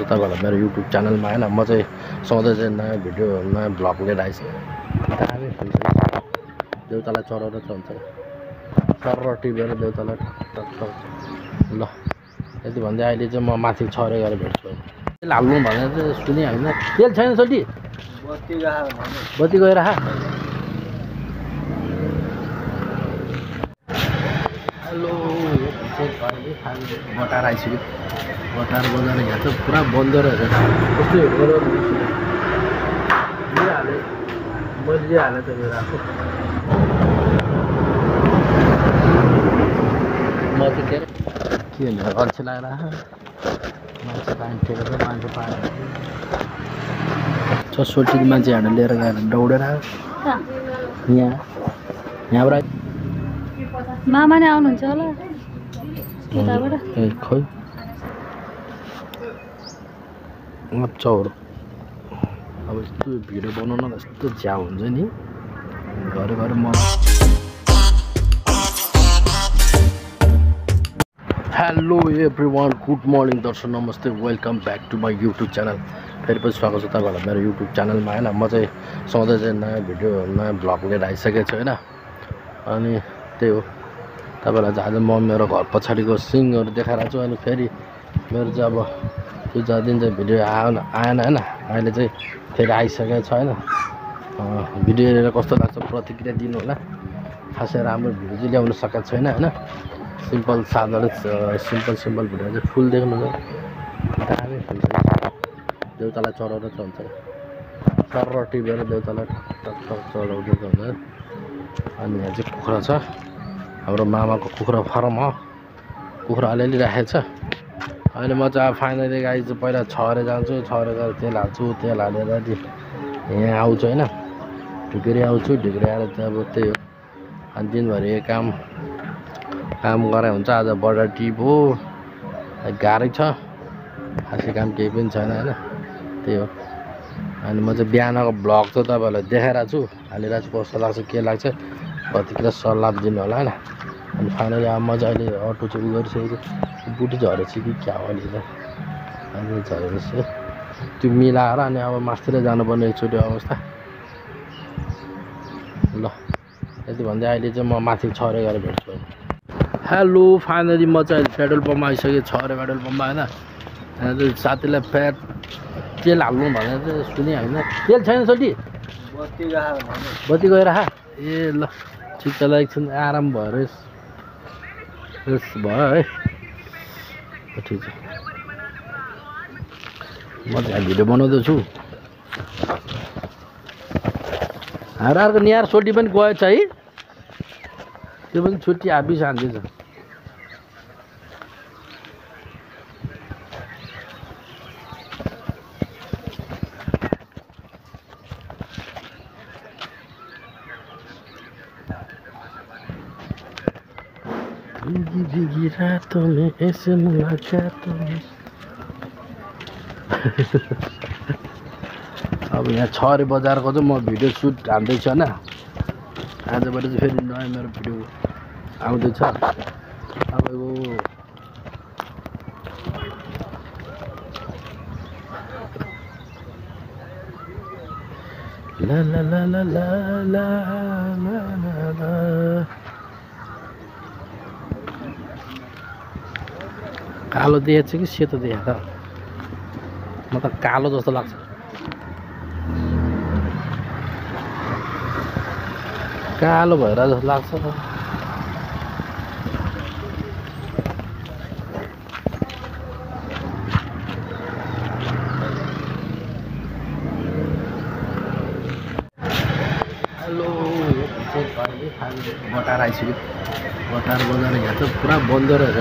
तपाईँहरूलाई मेरो युट्युब च्यानलमा हैन। म चाहिँ सधैँ चाहिँ नयाँ भिडियो नयाँ भ्लग लिएर आइछु। दामी फुल्छ देउतालाई चढाउनु त हुन्छ सर टिपेर देउतालाई टक ल यति भन्दै अहिले चाहिँ म माथि छरे गएर भेट्छु। तेल हाल्नु भनेर चाहिँ सुने होइन। तेल छैन सोल्टी बत्ती गएर खा। हेलो बटार आइसक्यो। बटार बजार यहाँ चाहिँ पुरा बन्द रहेछ। कस्तो गरम हालेँ मैले हालेँ त मेरो आफू म चाहिँ के भने अल्छी लागेर मान्छे पानी ठेकेर मान्छे पानी सोल्टी मान्छे हालेर लिएर गएर दौडेर यहाँबाट मामा नै आउनुहुन्छ होला यताबाट। खोइ मजाहरू अब यस्तो भिडियो बनाउन यस्तो झ्याउ हुन्छ नि घरि घरि म। हेलो एभ्रिवान गुड मर्निङ दर्शक नमस्ते welcome back to my YouTube channel. फेरि पनि स्वागत छ तपाईँहरूलाई मेरो युट्युब च्यानलमा हैन। म चाहिँ सधैँ चाहिँ नयाँ भिडियो नयाँ भ्लग लिएर आइसकेको छु हैन। अनि त्यही हो तपाईँलाई चाहिँ आज म मेरो घर पछाडिको सिङहरू देखाइरहेको छु। अनि फेरि मेरो चाहिँ अब त्यो दिन चाहिँ भिडियो आएन हैन। अहिले चाहिँ फेरि आइसकेको छ हैन। भिडियो हेरेर कस्तो लाग्छ प्रतिक्रिया दिनु होला। खासै राम्रो भिडियो चाहिँ ल्याउनु सकेको छैन हैन। सिम्पल साधारण सिम्पल भिडियो चाहिँ फुल देख्नु छ दामी फुल्छ देउतालाई चढाउनु त हुन्छ सर टिपेर देउतालाई टक चढाउनु त हुन्छ। अनि यहाँ चाहिँ कुखुरा छ हाम्रो मामाको कुखुरा फारम हो। कुखुरा अलिअलि राखेको छ। अहिले म चाहिँ फाइनली गाई चाहिँ पहिला छरे जान्छु छरे गएर तेल हाल्छु तेल हालेर यहाँ आउँछु होइन। ढिक्री आउँछु ढिक्री आएर चाहिँ अब त्यही हो अनि दिनभरि काम गरे हुन्छ। आज बडा टिप हो गाह्रै छ खासै काम केही पनि छैन होइन। त्यही हो अनि म चाहिँ बिहानको भ्लग चाहिँ तपाईँहरूलाई देखाइरहेको छु हालिरहेको छु कस्तो लाग्छ के लाग्छ कतिखेर सल्लाह दिनु होला होइन। अनि फाइनली अब म चाहिँ अहिले अटो चाहिँ उ गरिसकेको छु बुटी झरेछ कि क्या हो अहिले त अनि झरेपछि त्यो मिलाएर अनि अब मास्तिरै जानुपर्ने एकचोटि अवस्था ल यति भन्दै अहिले चाहिँ म माथि छरे गएर भेट्छु। हेलो फाइनली म चाहिँ पेट्रोल पम्पमा आइसकेँ छरे पेट्रोल पम्पमा होइन। यहाँ चाहिँ साथीलाई तेल हाल्नु भनेर चाहिँ सुने होइन। तेल छैन सोल्टी बत्ती गएर खा ए ल ठिक एकछिन आराम भएर भयो है ठिक छ। म चाहिँ भिडियो बनाउँदैछु हाम्रो अर्को निहार सोल्टी पनि गएछ है। त्यो पनि छुट्टी हाबिस हान्दैछ। भीगी रातों में ऐसे मुलाकातों में अब यहाँ छरे बजारको चाहिँ म भिडियो सुट हान्दैछु होइन। आजबाट चाहिँ फेरि नयाँ मेरो भिडियो आउँदैछ तपाईँको ला ला ला ला ला ला ला। कालो देखेको छ कि सेतो देखेको त म त कालो जस्तो लाग्छ। कालो भएर जस्तो लाग्छ त हेलो बटार आइसक्यो। बटार बजार यहाँ चाहिँ पुरा बन्द रहेछ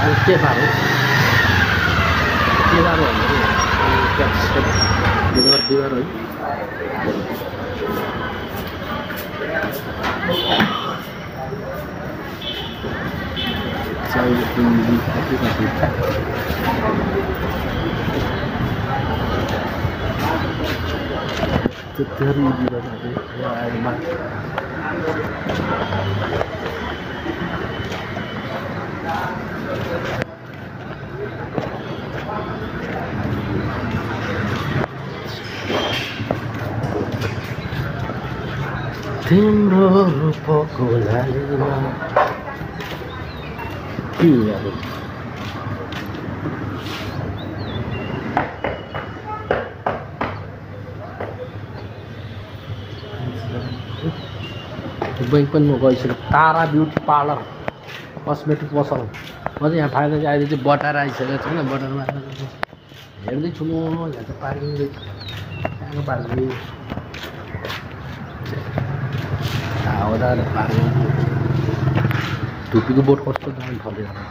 अब के बाह्रो बिहिबार है। तिम्रो रूपको लालीमा के अब बैंक पनि म गइसकेँ तारा ब्युटी पार्लर कस्मेटिक पसल म चाहिँ यहाँ फाइदा चाहिँ अहिले चाहिँ बटार आइसकेको छैन बटारमा हेर्दैछु म यहाँ चाहिँ पार्किङ सानो पार्किङ हावादार पार्किङ धुपीको बोट कस्तो दाम फलिरहेको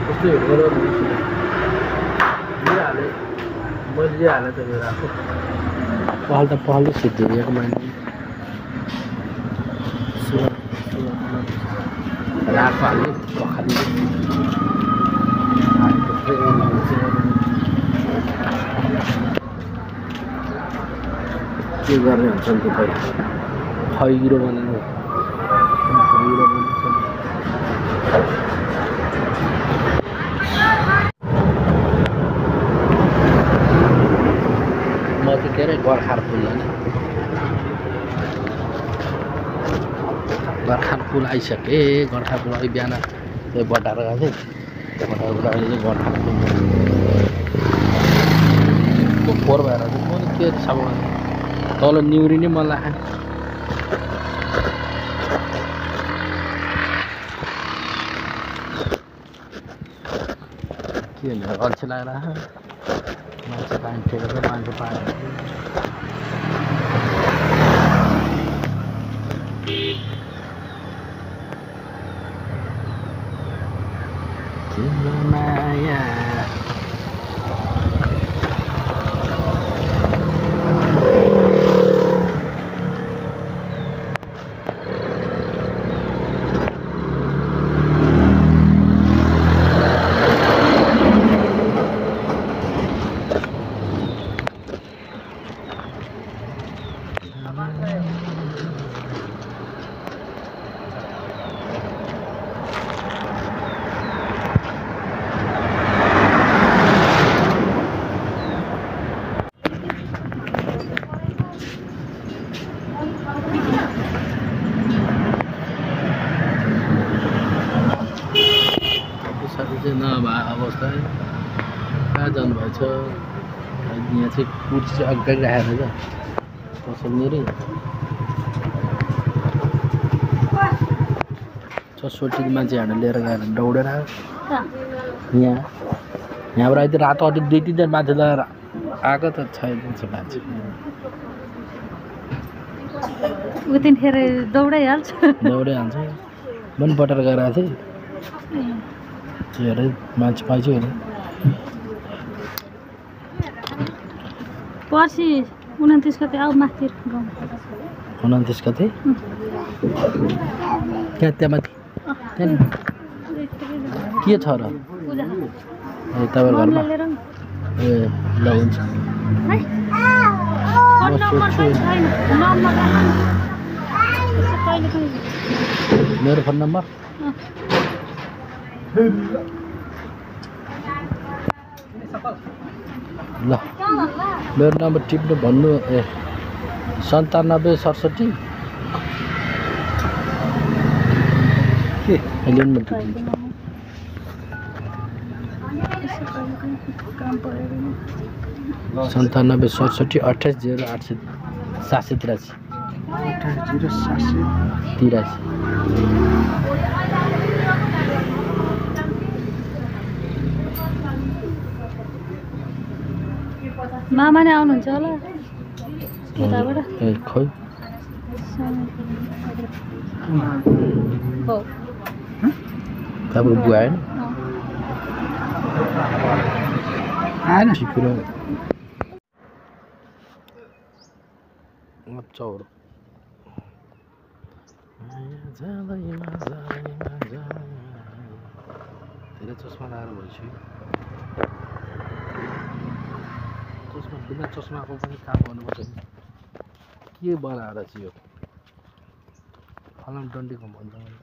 कस्तो हेरेर दिइहालेँ मैले दिइहालेँ त मेरो आफू पहल त पहलै सिद्धिएको मान्छे रातो हाल्यो पखाली के गर्ने हुन्छ नि त पहिला खैरो बनाउनु म चाहिँ के अरे गोर्खार पुल होइन गोर्खार पुल आइसकेँ गोर्खार पुल अघि बिहान त्यो बटाएर गएको थिएँ बटाएर अहिले चाहिँ गोर्खार पुल फोहोर भएर चाहिँ म के सब तल निउरी नै मन लाग्यो के हुन्छ अल्छी लागेर मान्छे पानी टेकेर मान्छे पानी तिम्रो माया नभए अवस्था कहाँ जानुभएछ यहाँ चाहिँ कुर्सी चाहिँ अगाडि राखेर क्या पसलनिर 66 मान्छे हालेर लिएर गएर दौडेर यहाँबाट अहिले रातो अझै 2-3 जना मान्छे लगाएर आएको त छैन मान्छे उतिखेर दौडाइहाल्छ दौडिहाल्छ म पनि बटार गएर आएको थिएँ हेरे मान्छे पाइछु हेरे पर्सि 29 गते आऊ माथि 29 गते त्यहाँ माथि के छ र ए तपाईँको घरमा ए ल हुन्छ मेरो फोन नम्बर ल मेरो नम्बर टिप्नु भन्नु ए 9767 के अहिले पनि टिप्नु 9767 28 0783 मामा नै आउनुहुन्छ होला यताबाट ए खोइ हो तपाईको बुवा आएन आएन ठिकै चौर धेरै चस्मा लगाएर भइसक्यो चस्मा बिना चस्माको पनि काम गर्नुपर्छ नि के बनाएर चाहिँ यो फलाम डन्डीको भन्छ मैले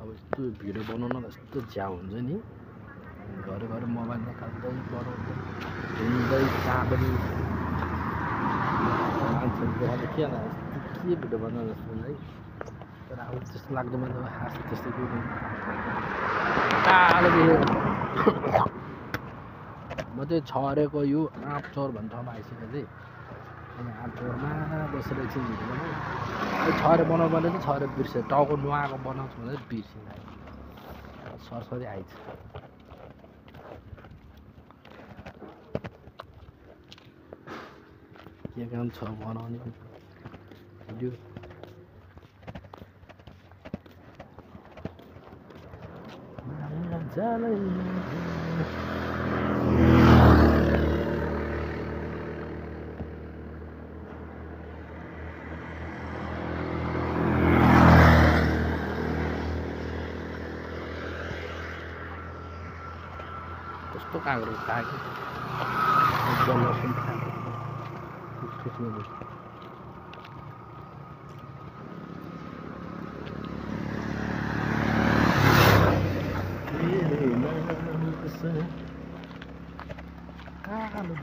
अब यस्तो भिडियो बनाउन यस्तो झ्याउ हुन्छ नि घरि घरि मोबाइल निकाल्दै बनाउँदै हिँड्दै कहाँ पनि मान्छेहरू देखाएर के होला यस्तो के भिडियो बनाउनु जस्तो है तर अब त्यस्तो लाग्दैन त हाँस त्यस्तो केही पनि टाढो देखेको म चाहिँ छरेको यो आँप चौर भन्ने ठाउँमा आइसकेको चाहिँ अनि आँप चौरमा बसेर एकछिन भिडियो बनाउँ अहिले छरे बनाउँ भने चाहिँ छरे बिर्सेँ टाउको नुहाएको बनाउँछु भने चाहिँ बिर्सिँदैन सरसरी आइन्छ के काम छ बनाउने भिडियो कस्तो काँक्रो खाएको कालो